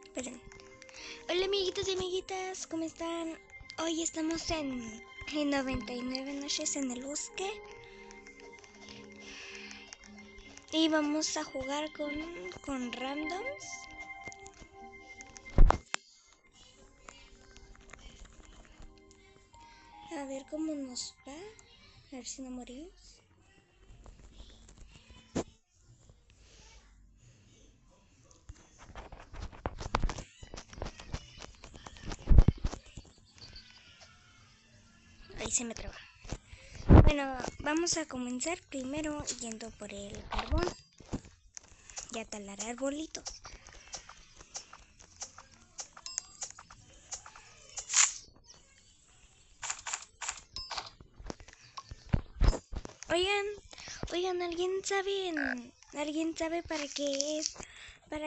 Esperen. Hola amiguitos y amiguitas, ¿cómo están? Hoy estamos en 99 noches en el bosque. Y vamos a jugar con randoms. A ver cómo nos va. A ver si no morimos. Ahí se me traba. Bueno, vamos a comenzar primero yendo por el carbón y a talar arbolitos. Oigan, ¿alguien sabe para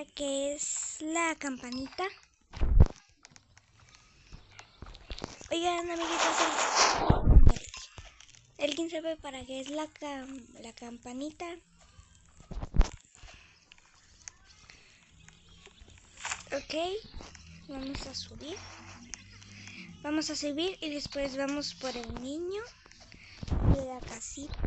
qué es la campanita? Oigan, amiguitos, ¿alguien sabe para qué es la campanita? Ok, vamos a subir. Vamos a subir y después vamos por el niño de la casita.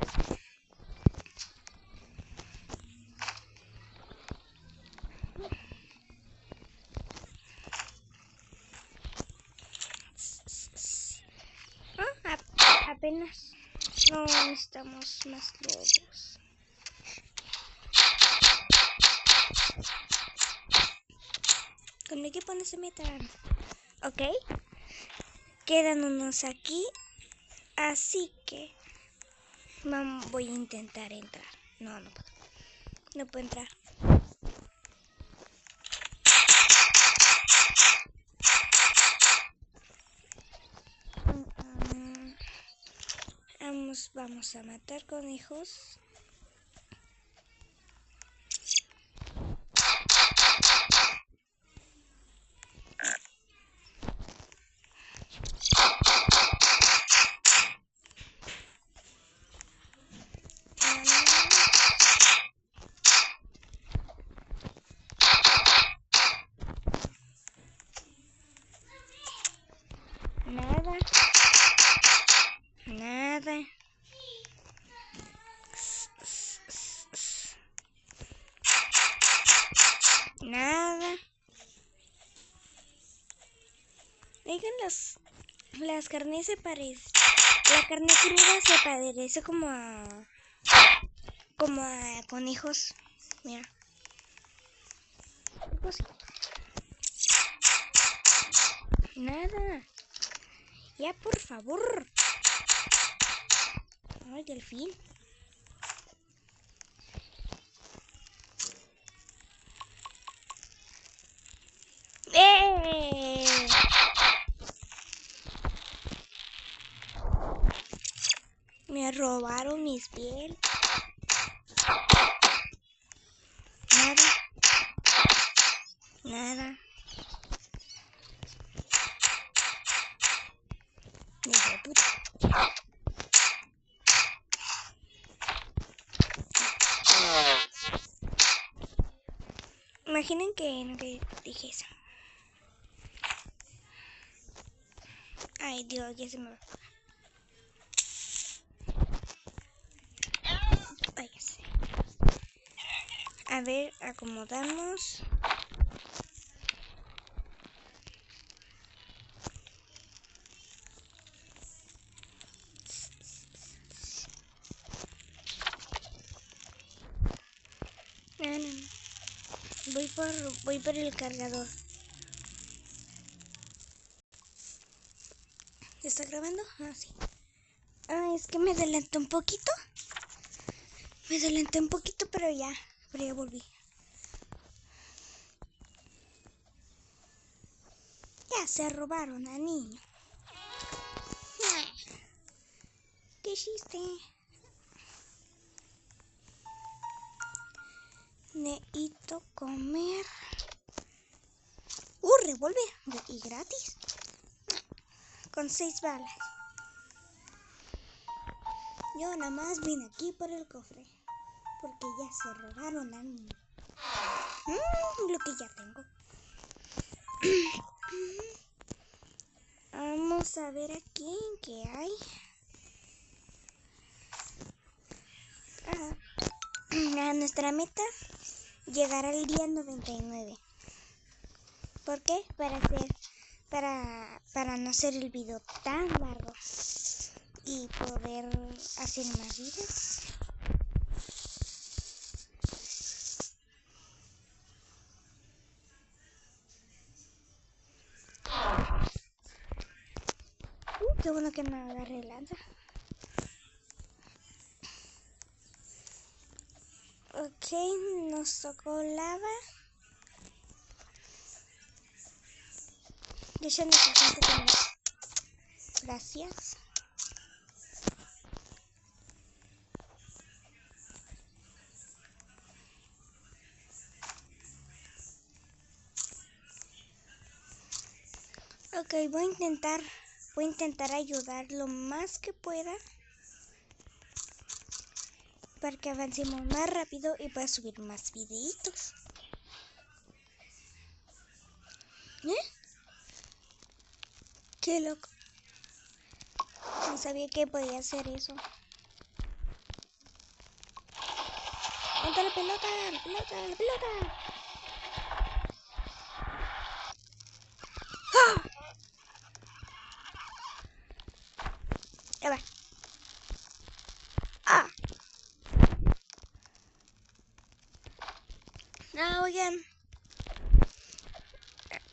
Apenas no necesitamos más lobos. Con mi equipo no se metan. Ok, quedan unos aquí, así que voy a intentar entrar. No puedo. No puedo entrar. Vamos a matar conejos. Nada. Oigan, las carnes se parecen. La carne cruda se parece como a conejos. Mira. Pues, nada. Ya, por favor. Ay, al fin. Me robaron mis piel. Nada. Hijo de puta. Imaginen que no dije eso. Ay, Dios, ya se me va. Váyase. A ver, acomodamos. Voy por el cargador. ¿Está grabando? Ah, sí. Es que me adelanté un poquito. Pero ya volví. Ya se robaron al niño. ¿Qué chiste? Necesito comer. Revólver. Y gratis. Con 6 balas. Yo nada más vine aquí por el cofre. Porque ya se robaron a mí. Lo que ya tengo. Vamos a ver aquí qué hay. A nuestra meta, llegar al día 99. ¿Por qué? Para no hacer el video tan largo y poder hacer más videos. Qué bueno que no agarré lanza. Ok, nos tocó lava. Yo ya necesito comer. Gracias. Ok, voy a intentar ayudar lo más que pueda para que avancemos más rápido y pueda subir más videitos. Qué loco. No sabía que podía hacer eso. ¡Monta la pelota! ¡La pelota! ¡La pelota! ¡Ah! Ya va. ¡Ah! No, oigan.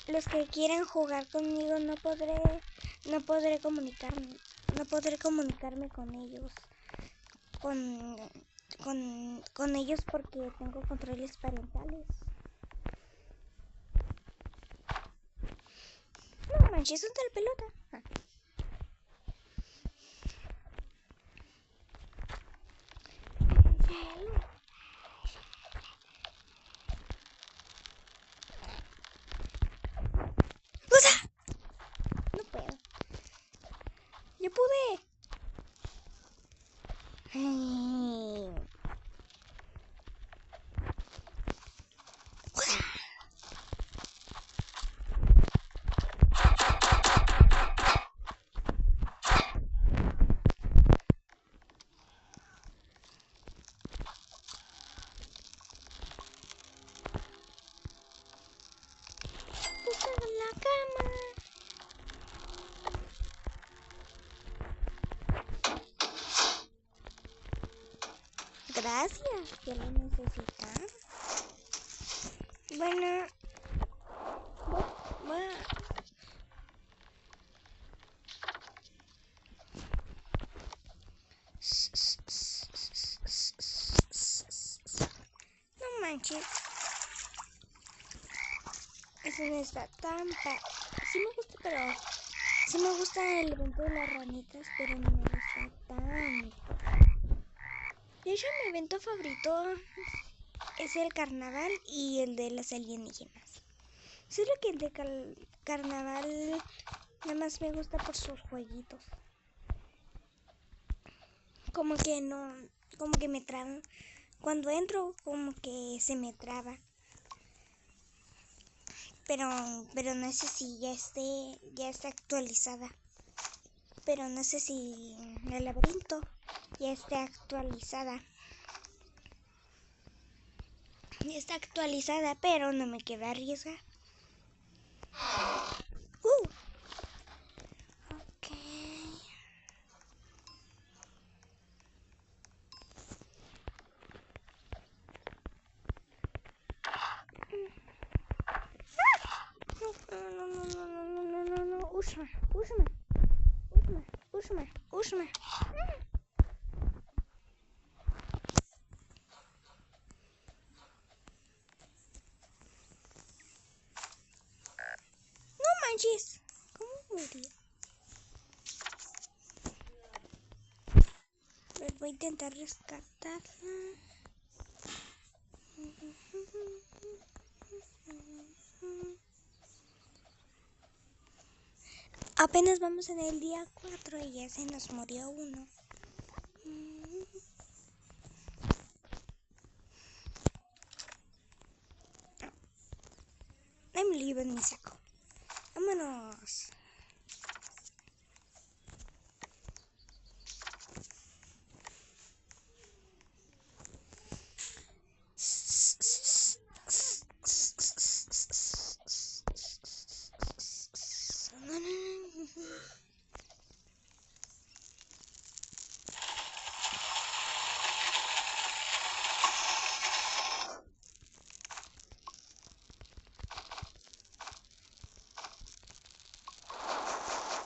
Los que quieran jugar conmigo no podré comunicarme. No podré comunicarme con ellos. Con ellos porque tengo controles parentales. No manches, ¿dónde la pelota? No puedo. ¡Yo pude! En la cama. Gracias, que lo necesitan. Bueno, no manches. Eso no está tan sí me gusta, pero sí me gusta el evento de las ranitas, pero no me gusta tanto. De hecho, mi evento favorito es el carnaval y el de las alienígenas. Solo que el de carnaval nada más me gusta por sus jueguitos. Como que me traban. Cuando entro, como que se me traba. Pero no sé si ya está actualizada. Pero no sé si el laberinto ya está actualizada. Ya está actualizada, pero no me quiero arriesgar. Ok. No. Ushma. No manches. ¿Cómo murió? Voy a intentar rescatarla. Apenas vamos en el día 4 y ya se nos murió uno. Hay un libro en mi saco. vámonos.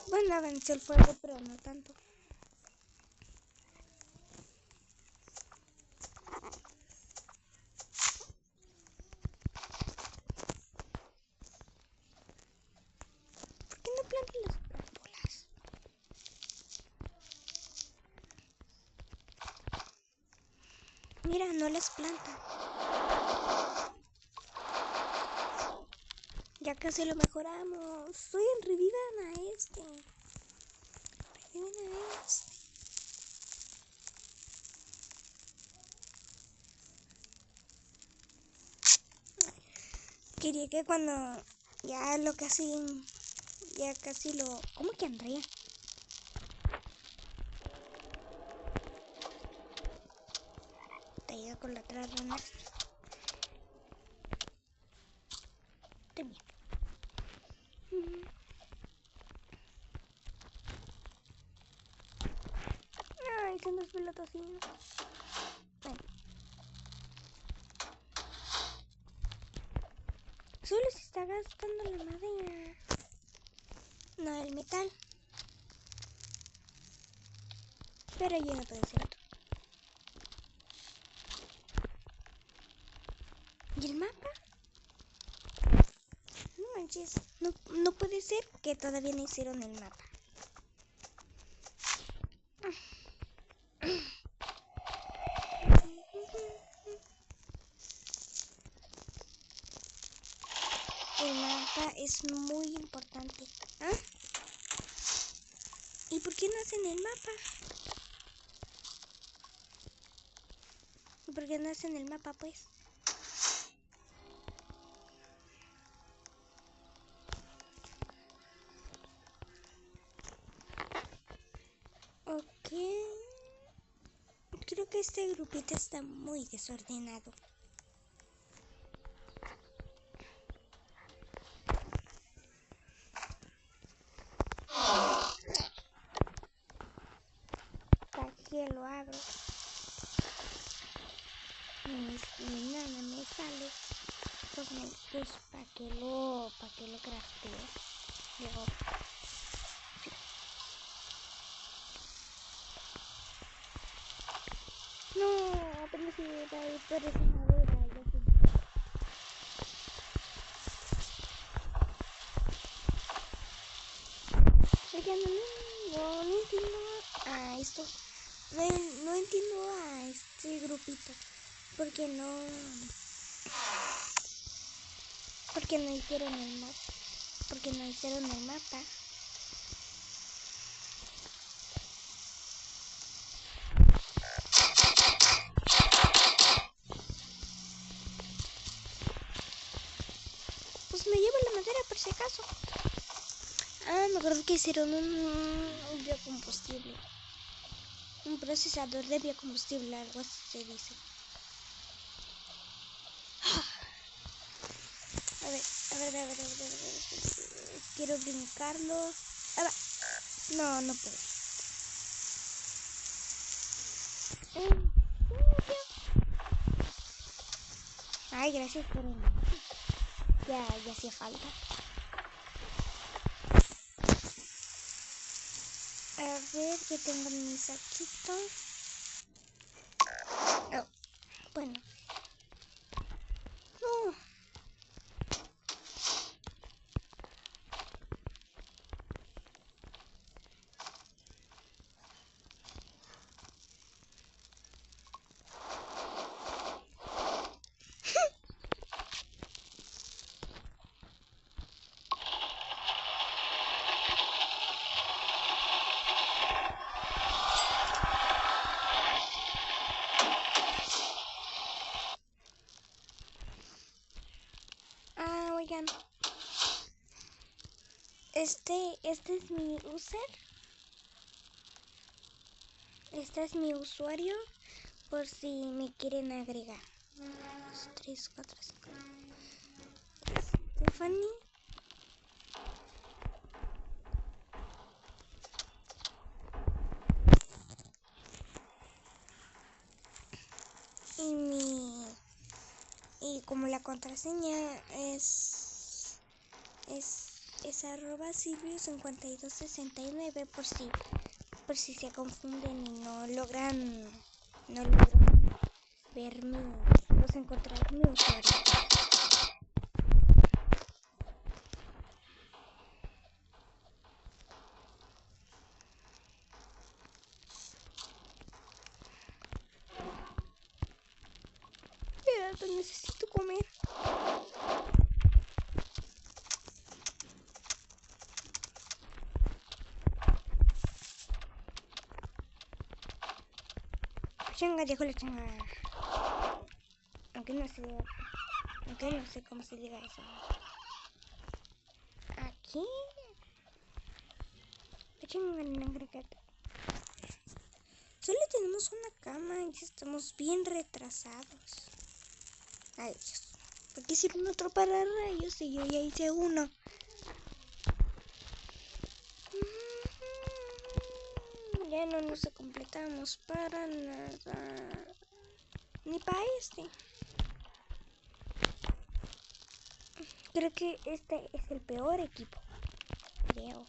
Bueno, avancé el fuego, pero no tanto. ¿Por qué no plantan las bolas? Mira, no las plantan. Ya casi lo mejoramos. Soy en revivan a este. Revivan a este. Quería que cuando ya casi lo... ¿Cómo que Andrea? Te ayuda con la otra rana. También. Ay, son dos pelotas así. Bueno. Solo se está gastando la madera. No, el metal. Pero yo no puedo hacer otro. ¿Y el mapa? No manches. No puede ser que todavía no hicieron el mapa. El mapa es muy importante. ¿Ah? ¿Y por qué no hacen el mapa? ¿Y por qué no hacen el mapa, pues? Ok. Creo que este grupito está muy desordenado. ¿Para qué lo abro? Nada me sale. Pues ¿para qué lo crafteo? Luego, no, apenas se va a ir por esa madera. Oigan, no entiendo a esto. No entiendo a este grupito. Porque no hicieron el mapa. Porque no hicieron el mapa. Pues me llevo la madera por si acaso. Ah, me acuerdo que hicieron un biocombustible. Un procesador de biocombustible, algo así se dice. A ver. Quiero brincarlo. No puedo. Ay, gracias por el... Ya hacía falta. A ver, que tengo mi saquito. Oh, bueno. No. Este es mi user. Este es mi usuario por si me quieren agregar. 2, 3, 4, 5. Stephanie. Y como la contraseña es @silvio5269 por si se confunden y no logran ver encontrar mi usuario. Espérate, necesito comer. Changa, dijo la changa. Aunque no sé cómo se diga eso. Aquí. Solo tenemos una cama y estamos bien retrasados. Ay, Dios. ¿Por qué hicieron otro para rayos y yo ya hice uno? Ya no nos completamos para nada. Ni para este. Creo que este es el peor equipo. Creo.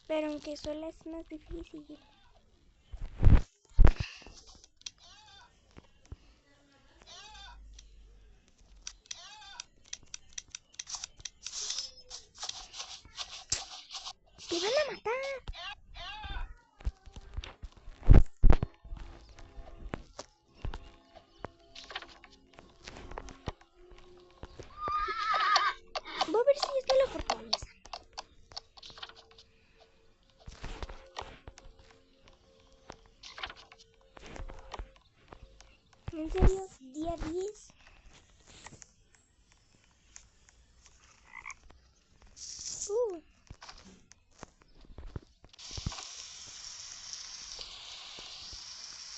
Pero aunque solo es más difícil. ¡Te van a matar! Voy a ver si es de la fortaleza. ¿En serio? ¿Día 10?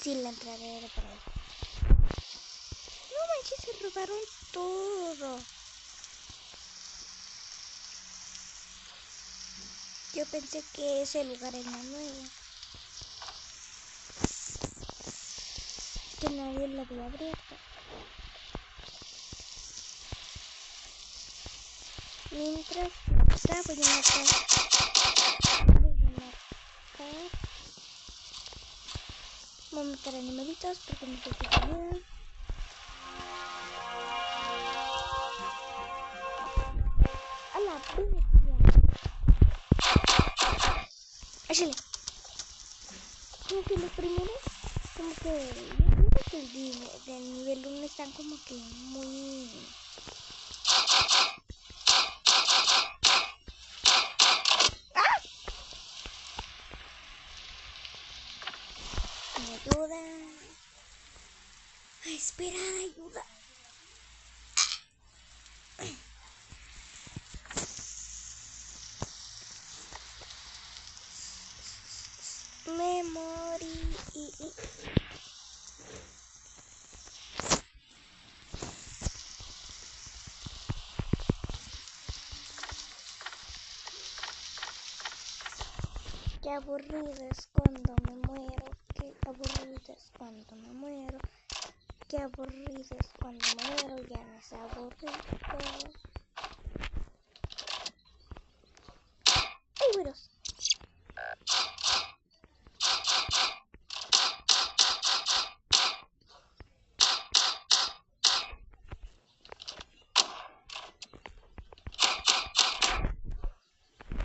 Sí, la entraré de por ahí. No manches, se robaron todo. Yo pensé que ese lugar era nuevo. Que nadie lo había abierto. Mientras voy a matar. Voy a matar animalitos porque necesito ayuda. A la bestia. Échale. Como que los primeros, como que los primeros del nivel 1 están como que muy... ¡Ah! Ayuda. A esperar ayuda. Me morí. Qué aburrido es cuando me muero. Qué aburrido es cuando me muero. Qué aburrido es cuando me muero. Ya no es aburrido. ¡Ay, güeros!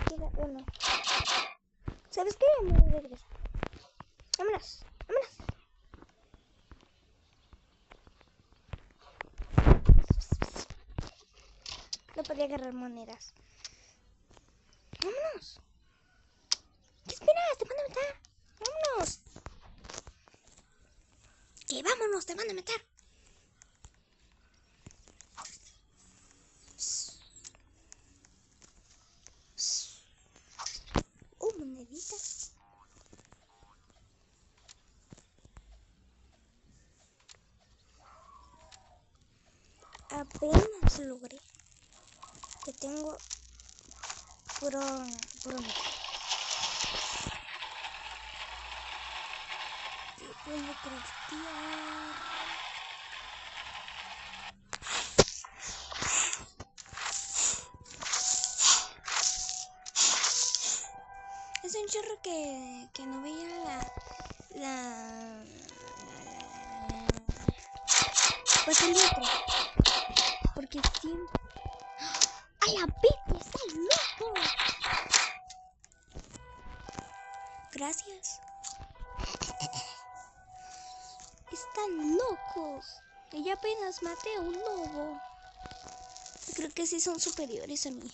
Queda uno. ¿Sabes qué? Me voy a regresar. Vámonos, vámonos. No podía agarrar monedas. Vámonos. ¿Qué esperas? Te van a matar. Vámonos. Que vámonos, te van a matar. apenas logré que tengo puro metal. ¿Qué puedo craftear? Es un chorro que no veía pues el otro. Porque siempre... ¡Ay, la bestia! ¡Está loco! Gracias. Están locos. Y ya apenas maté a un lobo. Creo que sí son superiores a mí.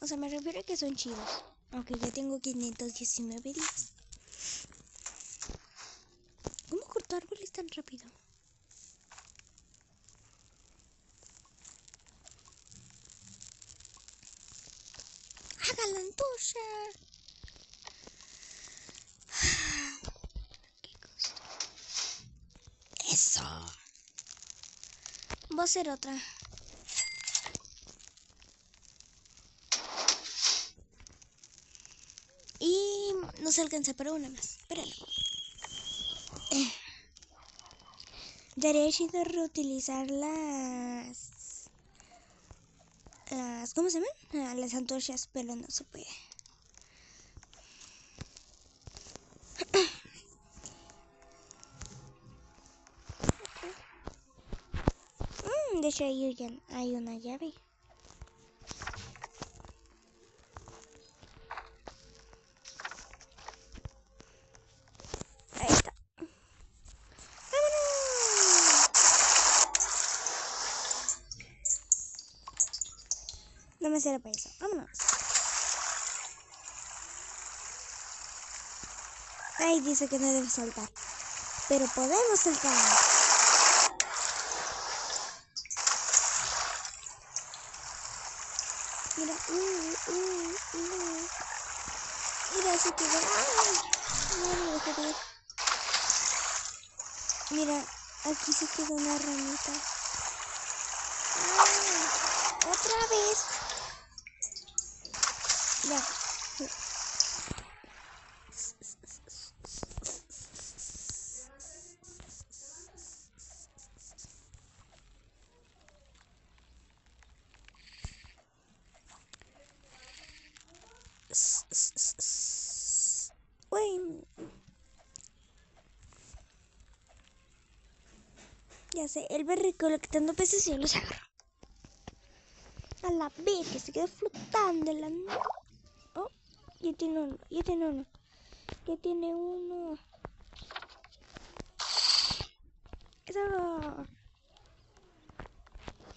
O sea, me refiero a que son chidos. Aunque ya tengo 519 días. ¿Cómo corto árboles tan rápido? ¡Haga la antorcha! ¿Qué cosa? ¡Eso! Voy a hacer otra. Y no se alcanza para una más. Espérale. Daría chido reutilizar las ¿cómo se llaman? Las antorchas, pero no se puede. De hecho ahí ya hay una llave. Ahí está. ¡Vámonos! No me será para eso. Vámonos. Ahí dice que no debe saltar. Pero podemos saltar. Mira, mira, se quedó. ¡Ay! No me dejé ver. Mira, aquí se quedó una ramita. ¡Ay! Otra vez. Ya. Uy. Ya sé, él va recolectando peces y yo los agarro. A la vez que se quedó flotando en la... Oh, ya tiene uno, ya tiene uno. Ya tiene uno. Eso.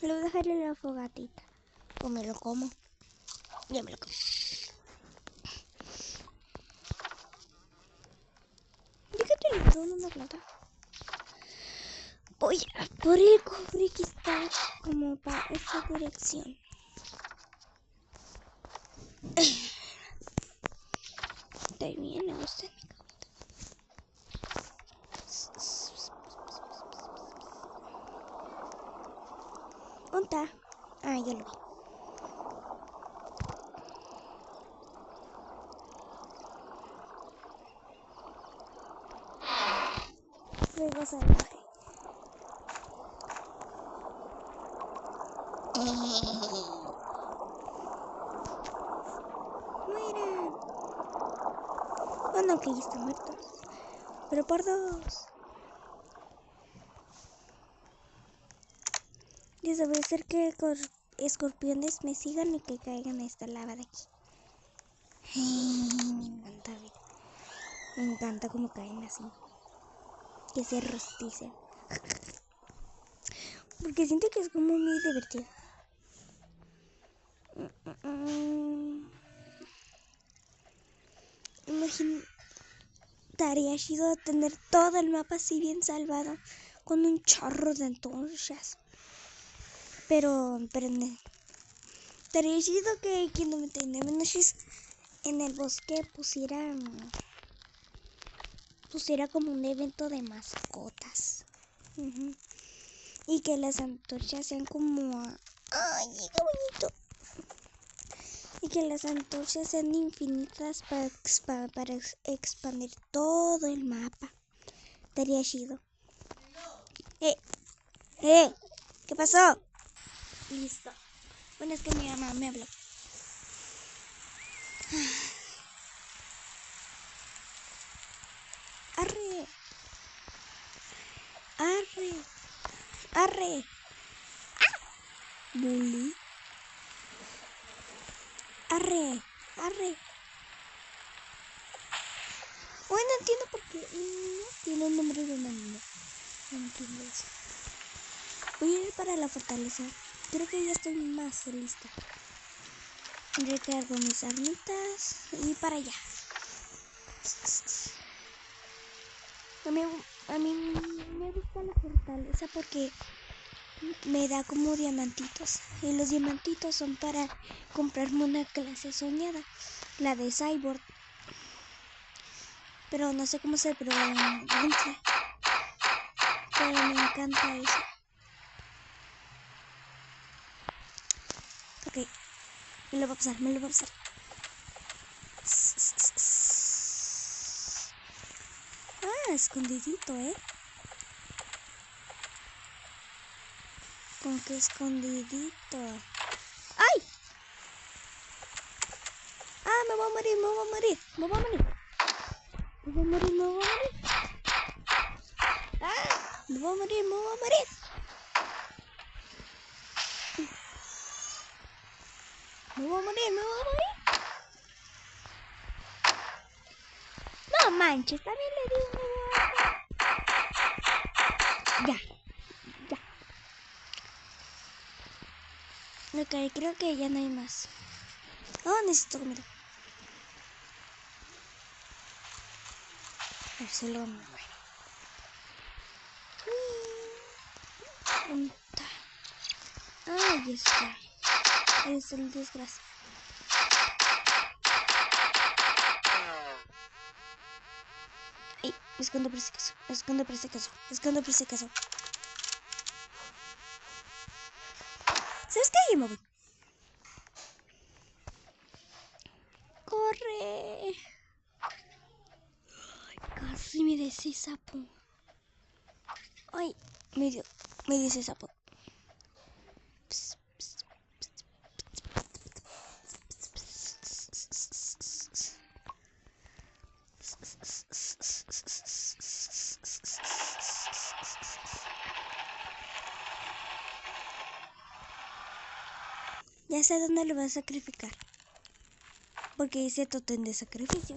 Le voy a dejar en la fogatita. O me lo como. Ya me lo como. Fíjate, le quedó una planta. Voy a por el cobre que está como para esta dirección. Está bien, me gusta mi cabeza. ¿Dónde está? Ah, ya lo vi. Luego salvaje. Mueran. Bueno, que ya están muertos. Pero por dos. Ya debe ser que escorpiones me sigan y que caigan a esta lava de aquí. Me encanta ver. Me encanta cómo caen así. Que se rosticen. Porque siento que es como muy divertido. Estaría chido tener todo el mapa así bien salvado. Con un chorro de antorchas. Pero estaría chido que quien me tenga menos en el bosque pusiera como un evento de mascotas. Y que las antorchas sean como... ¡Ay, qué bonito! Y que las antorchas sean infinitas para expandir todo el mapa. Estaría chido. ¿Qué pasó? Listo. Bueno, es que mi mamá me habló. ¡Arre! ¡Arre! ¡Arre! ¡Bully! ¡Arre! ¡Arre! Bueno, no entiendo por qué tiene el nombre de una niña. No entiendo eso. Voy a ir para la fortaleza. Creo que ya estoy más lista. Recargo mis armitas y para allá. A mí me gusta la fortaleza porque me da como diamantitos. Y los diamantitos son para comprarme una clase soñada. La de Cyborg. Pero no sé cómo se pronuncia. Pero me encanta eso. Ok. Me lo va a pasar, me lo va a pasar. Ah, escondidito, Con que escondidito. ¡Ay! Ah, me voy a morir, me voy a morir, me voy a morir. Me voy a morir, me voy a morir. Ah, me voy a morir, me voy a morir. Me voy a morir, me voy a morir. No manches, también le di una boca. Ya. Ok, creo que ya no hay más. Oh, necesito comida. A ver si lo me muero. ¿Dónde está? Ahí está. Ahí está el desgracia. Ay, me escondo por ese caso. Me escondo por ese caso. Me escondo por ese caso. ¿Sabes qué? Yo me voy. ¡Corre! Ay, casi me dio ese sapo. Ay, me dio ese sapo. Pss, pss, ya sé dónde lo vas a sacrificar. Porque dice tótem de sacrificio.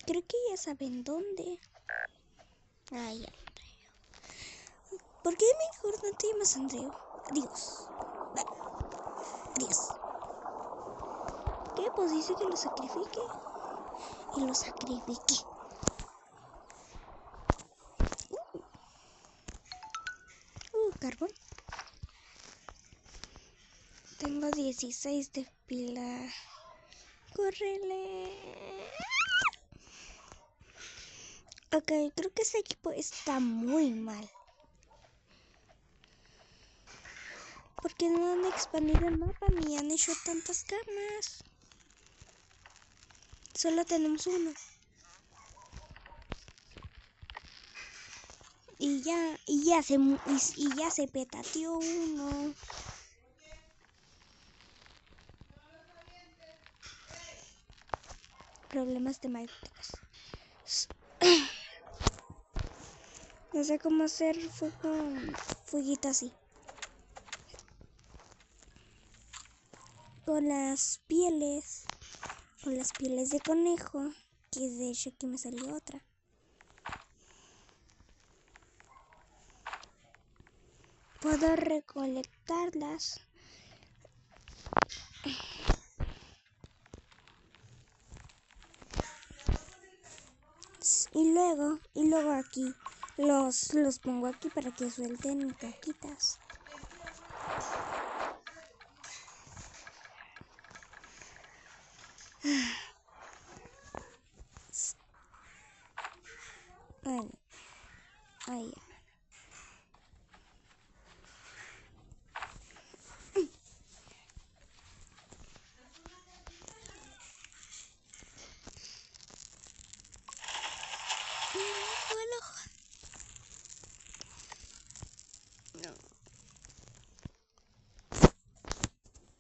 Creo que ya saben dónde. Ay, Andreu. ¿Por qué mejor no te llamas Andreu? Adiós. Adiós. ¿Qué? Pues dice que lo sacrifique. Y lo sacrifique. Carbón. Tengo 16 de pila. ¡Córrele! Ok, creo que ese equipo está muy mal. Porque no han expandido el mapa ni han hecho tantas camas. Solo tenemos uno. Y ya se petateó uno. Problemas temáticos. No sé cómo hacer fueguito así. Con las pieles de conejo, que de hecho aquí me salió otra. Puedo recolectarlas. Y luego aquí los pongo aquí para que suelten caquitas. Ay, ay,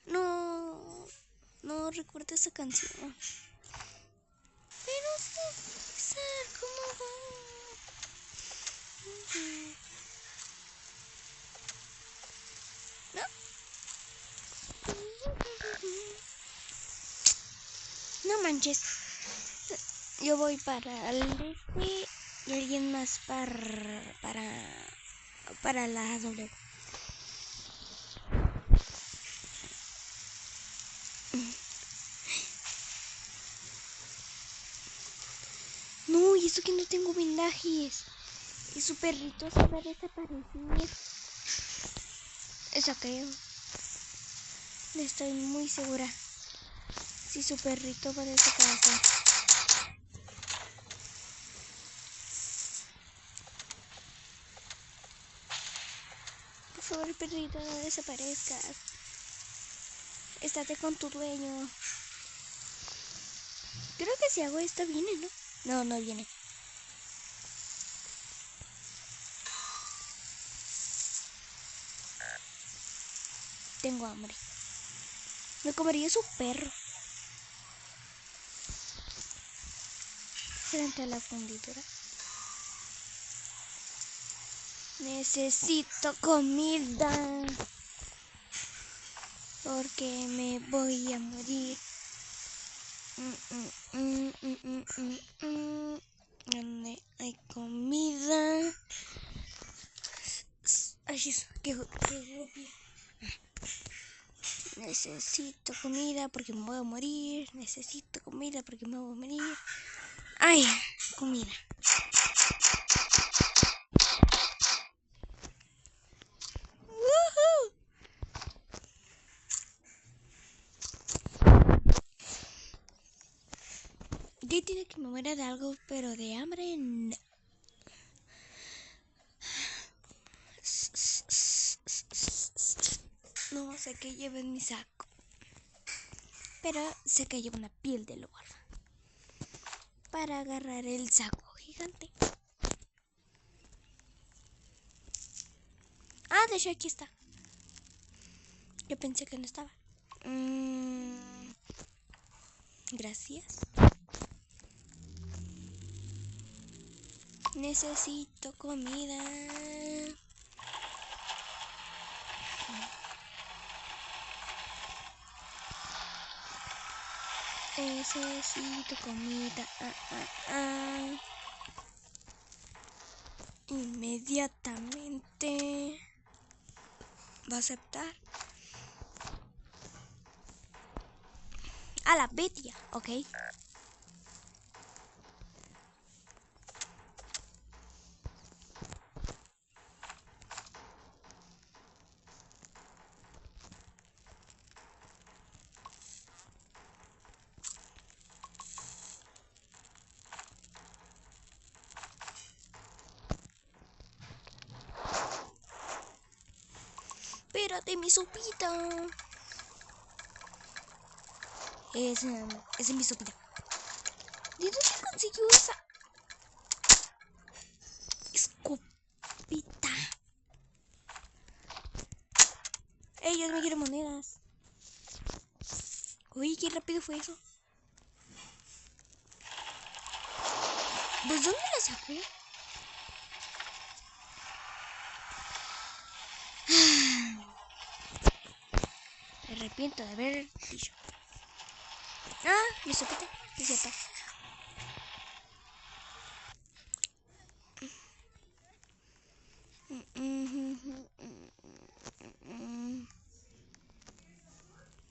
no, no recuerdo esa canción. Pero César, ¿cómo va? ¿No? No manches. Yo voy para el este y alguien más para la W. No, y eso que no tengo vendajes. Y su perrito se va a desaparecer. Eso creo. No estoy muy segura. Si su perrito va a desaparecer. Por favor, perrito, no desaparezcas. Estate con tu dueño. Creo que si hago esto viene, ¿no? No, no viene. Tengo hambre. Me comería su perro. Frente a la fundidora. Necesito comida. Porque me voy a morir. ¿Dónde hay comida? Ay, qué golpe. Necesito comida porque me voy a morir. Necesito comida porque me voy a morir. Ay, comida. ¡Woohoo! Ya tiene que me muera de algo, pero de hambre no. No sé qué lleva en mi saco. Pero sé que lleva una piel de lobo para agarrar el saco gigante. Ah, de hecho aquí está. Yo pensé que no estaba. Gracias. Necesito comida. Necesito comida. Inmediatamente. ¿Va a aceptar? A la bestia, ok. Espérate, mi sopita. Esa es mi sopita. ¿De dónde consiguió esa escopita? Ellos me quieren monedas. Uy, qué rápido fue eso. ¿Pues dónde la sacó? Me arrepiento de haber dicho. Ah, mi sopita, es cierto.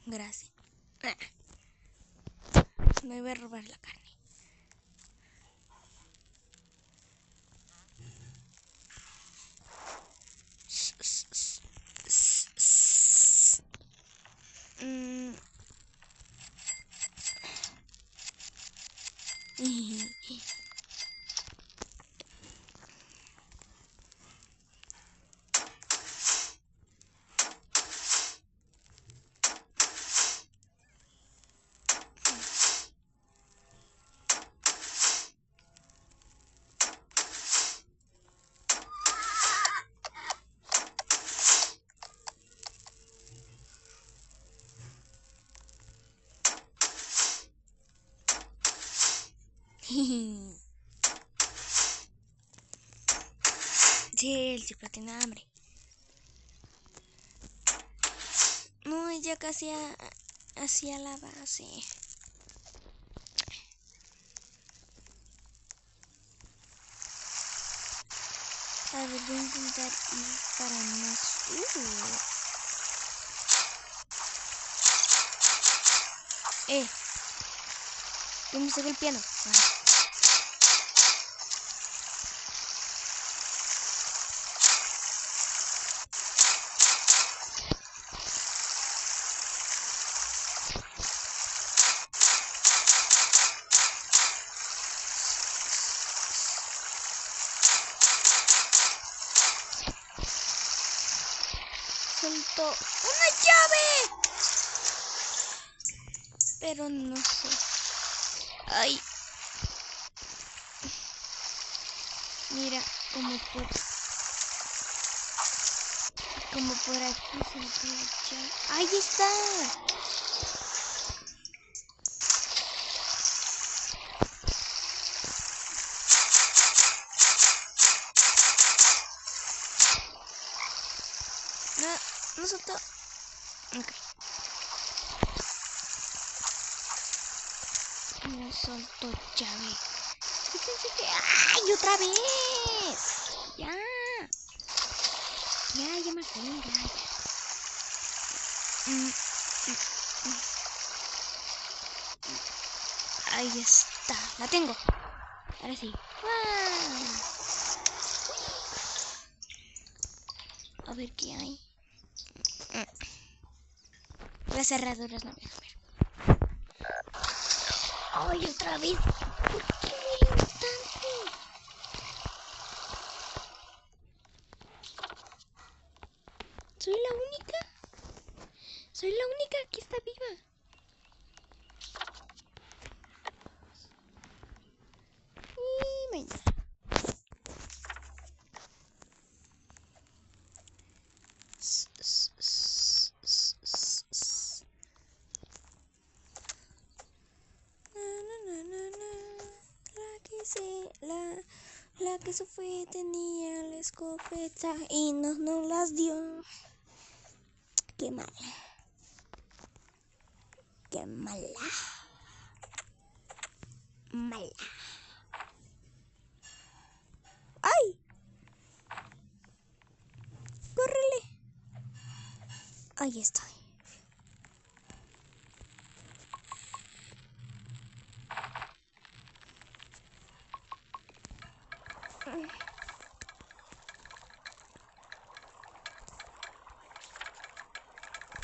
Gracias. Me voy a robar la carne. Sí, él siempre tiene hambre. No, ya casi hacia la base. A ver, voy a intentar ir para más. Yo me estoy golpeando. Soltó una llave, pero no sé. Ay, mira, como por aquí se me puede echar. ¡Ahí está! No soltó. Ok. No soltó llave. Fíjense que... ¡ay, otra vez! Ya. Ya me acuerdo, ya. Ahí está. La tengo. Ahora sí. ¡Wow! A ver qué hay. Las cerraduras no me dejan ver. ¡Ay, otra vez! ¿Por qué me tanto? ¿Soy la única? Soy la única que está viva. Y mañana. La que se fue tenía la escopeta y no las dio. Qué mala. Qué mala. Mala. ¡Ay! ¡Córrele! Ahí estoy.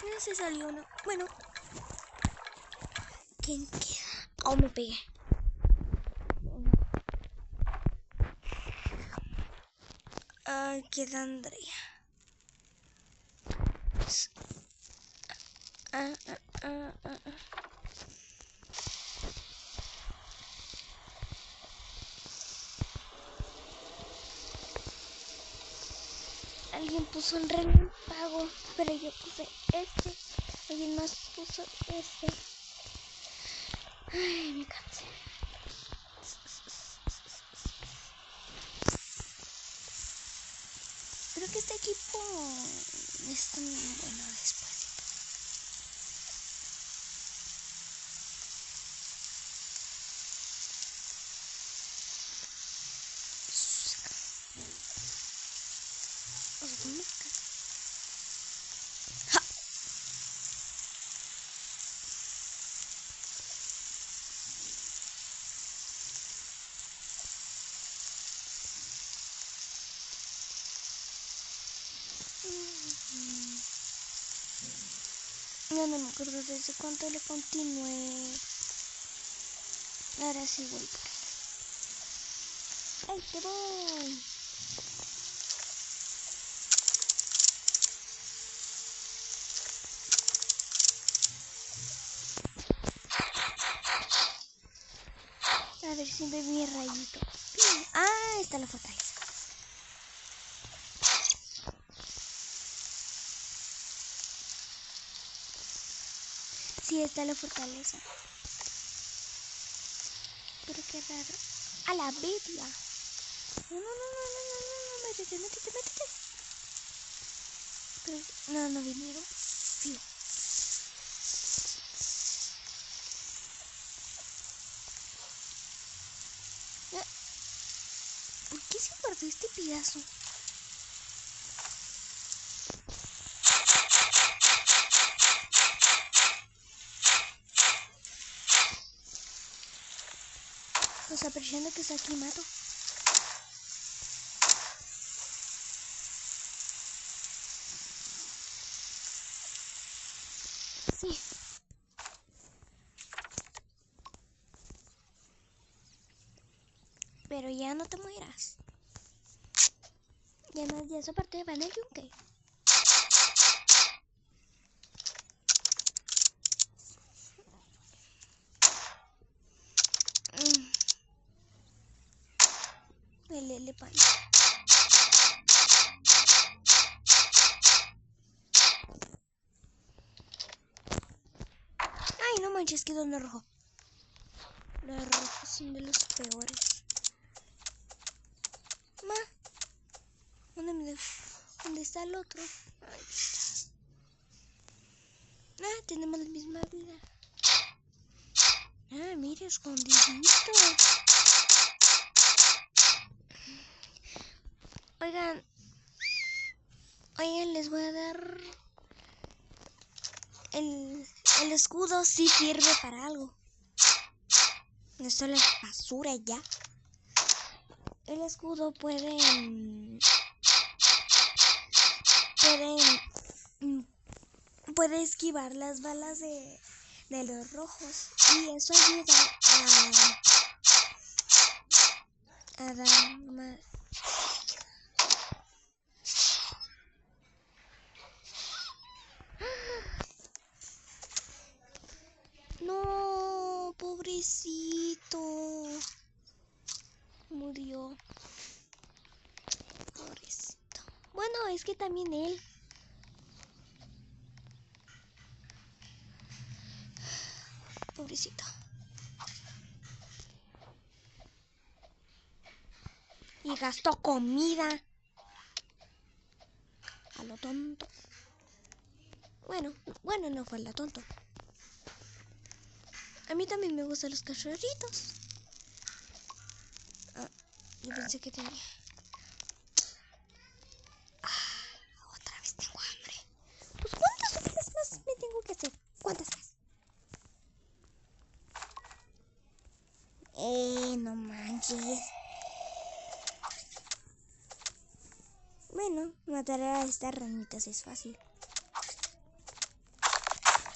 No se salió uno. Bueno. ¿Quién queda? Oh, me pegué. Queda Andrea. Alguien puso un relámpago, pero yo puse este. Alguien más puso este. Ay, me cansé. Creo que este equipo es tan bueno después. No me acuerdo desde cuánto le continué. Ahora sí voy. ¡Ay, te voy! A ver si ve mi rayito. Ah, está la fortaleza. Sí, está la fortaleza. pero qué raro. A la bestia. No, métete. Pero, no vinieron. Sí. ¿Por qué se guardó este pedazo? Pues apreciando que está aquí, mato. Sí. Pero ya no te morirás. Y además ya esa parte va en el yunque. El elefante. Ay, no manches, quedó en rojo. Los rojos son de los peores. Ma, ¿dónde está el otro? Ahí está. Ah, tenemos la misma vida. Ah, mire, escondidito. Oigan, les voy a dar el escudo, sí sirve para algo. No solo es basura ya. El escudo puede esquivar las balas de los rojos y eso ayuda a dar más. No, pobrecito. Murió. Pobrecito. Bueno, es que también él. Pobrecito. Y gastó comida. A lo tonto. Bueno, no fue la tonto. A mí también me gustan los cachorritos. Ah, yo pensé que tenía. Otra vez tengo hambre. Pues ¿cuántas veces más me tengo que hacer? ¿Cuántas más? No manches. Bueno, matar a estas ranitas es fácil.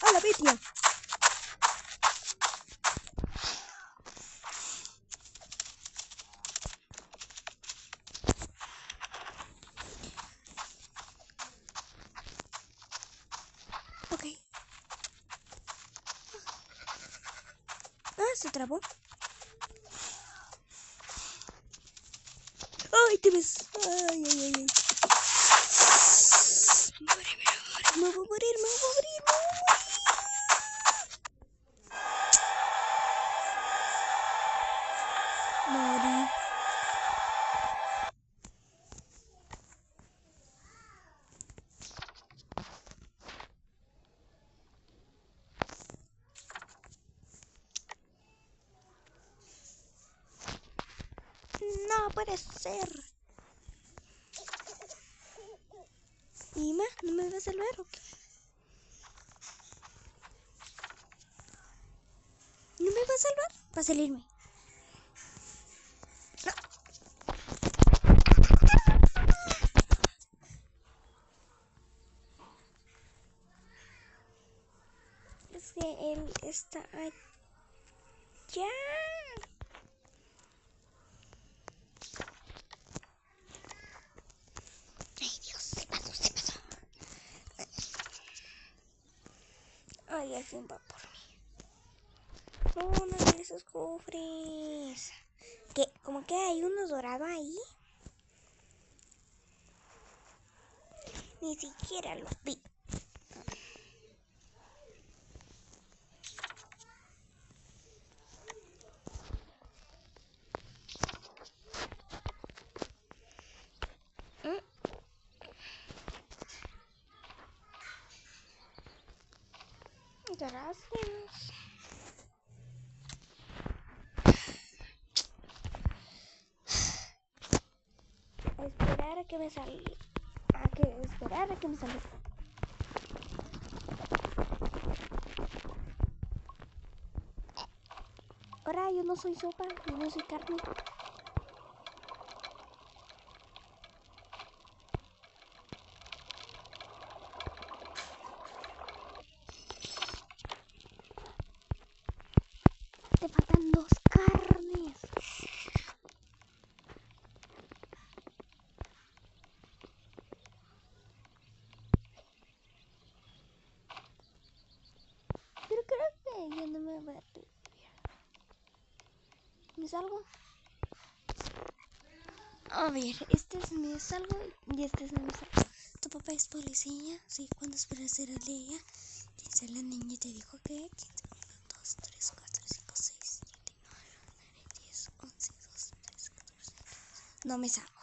¡A la bestia! Ok. Se trabó. ¡Ay, te ves! ¡Ay! Me voy a morir. Morí. No puede ser. Ima, ¿no me vas a salvar o qué? ¿No me vas a salvar? Va a salirme. No. Es que él está allá. Ay, Dios, se pasó. Ay, al fin va por mí. Uno de esos cofres. ¿Qué? ¿Cómo que hay uno dorado ahí? Ni siquiera lo vi. Gracias. Esperar a que me salga. Esperar a que me salga. Ahora yo no soy sopa, yo no soy carne. Te faltan 2 carnes. Pero creo que ya no me va a atrever. ¿Me salgo? A ver, este es mi salgo y este es mi salgo. ¿Tu papá es policía? Sí, ¿cuándo esperas ser el día? Dice la niña y te dijo que 15, 1, 2, 3, 4, 5, 6, 7, 8, 9, 10, 11, 12, 13, 14. No me salgo.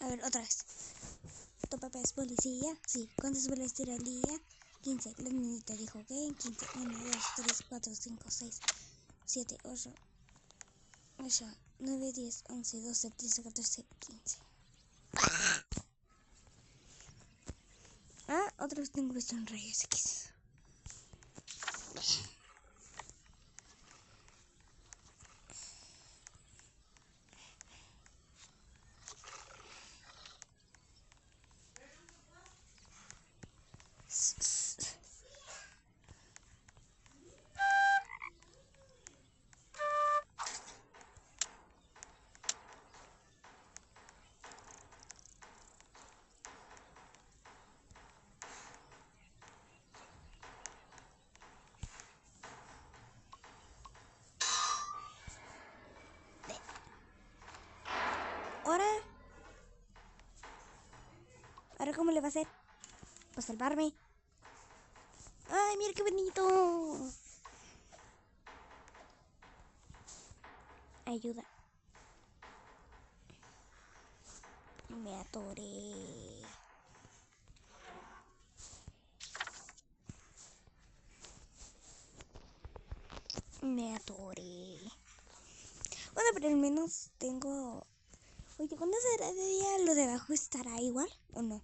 A ver, otra vez. ¿Tu papá es policía? Sí, ¿cuándo esperas ser el día? 15, la niña te dijo que 15, 1, 2, 3, 4, 5, 6, 7, 8, 9, 10, 11, 12, 13, 14, 15. Ah, otra vez tengo versión rayos X. Ahora ¿cómo le va a hacer? Pues salvarme. ¡Ay, mira qué bonito! Ayuda. Me atoré. Me atoré. Bueno, pero al menos tengo... Oye, ¿cuándo será de día? ¿Lo de abajo estará igual o no?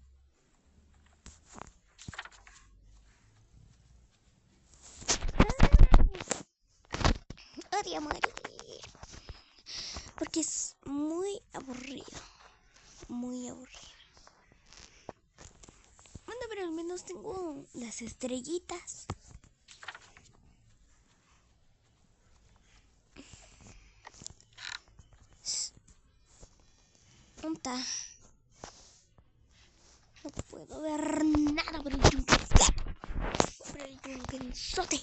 Odio morir. Porque es muy aburrido. Muy aburrido. Bueno, pero al menos tengo las estrellitas. ¿Dónde? No puedo ver nada por el yunque. Por el yunquenzote.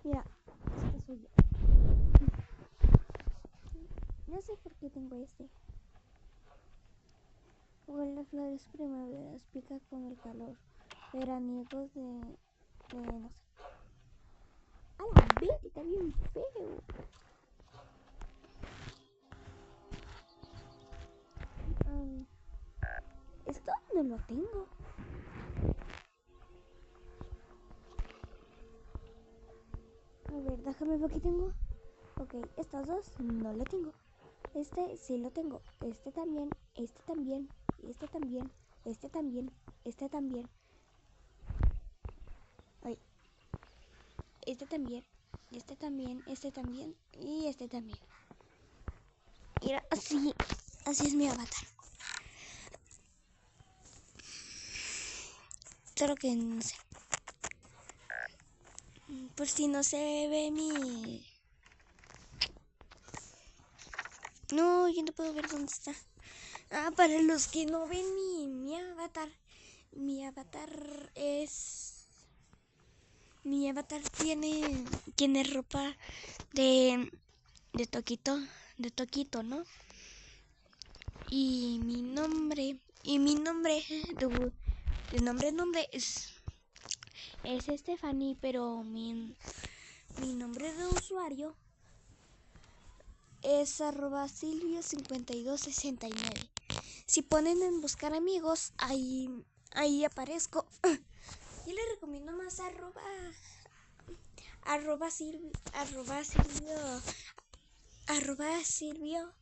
Mira, este soy yo. No sé por qué tengo este. Huele las flores primaveras, pica con el calor. Veraniegos de no sé. ¡A la vez! Está bien feo. Esto no lo tengo. A ver, déjame ver qué tengo. Ok, estos dos no lo tengo. Este sí lo tengo. Este también, este también, este también, este también, este también. Ay. Este también, este también, este también y este también. Mira, así es mi avatar. Solo que no sé. Por si no se ve mi... No, yo no puedo ver dónde está. Ah, para los que no ven mi avatar. Mi avatar es... Mi avatar tiene ropa de Toquito, ¿no? Y mi nombre es Stephanie, pero mi nombre de usuario es @Silvio5269. Si ponen en buscar amigos, ahí aparezco. Yo les recomiendo más Silvio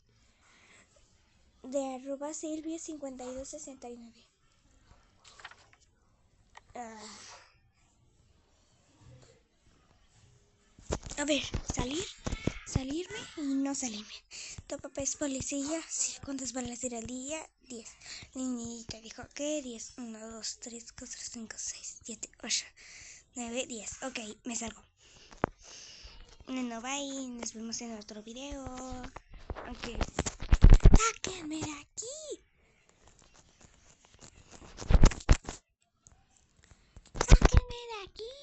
de @Silvio5269. A ver, salirme y no salirme. Tu papá es policía. Sí, ¿cuántas balas tira al día? 10. Niñita dijo que 10. 1, 2, 3, 4, 5, 6, 7, 8, 9, 10. Ok, me salgo. No, bye. Nos vemos en otro video. Ok. ¡Sáquenme de aquí! ¡Sáquenme de aquí!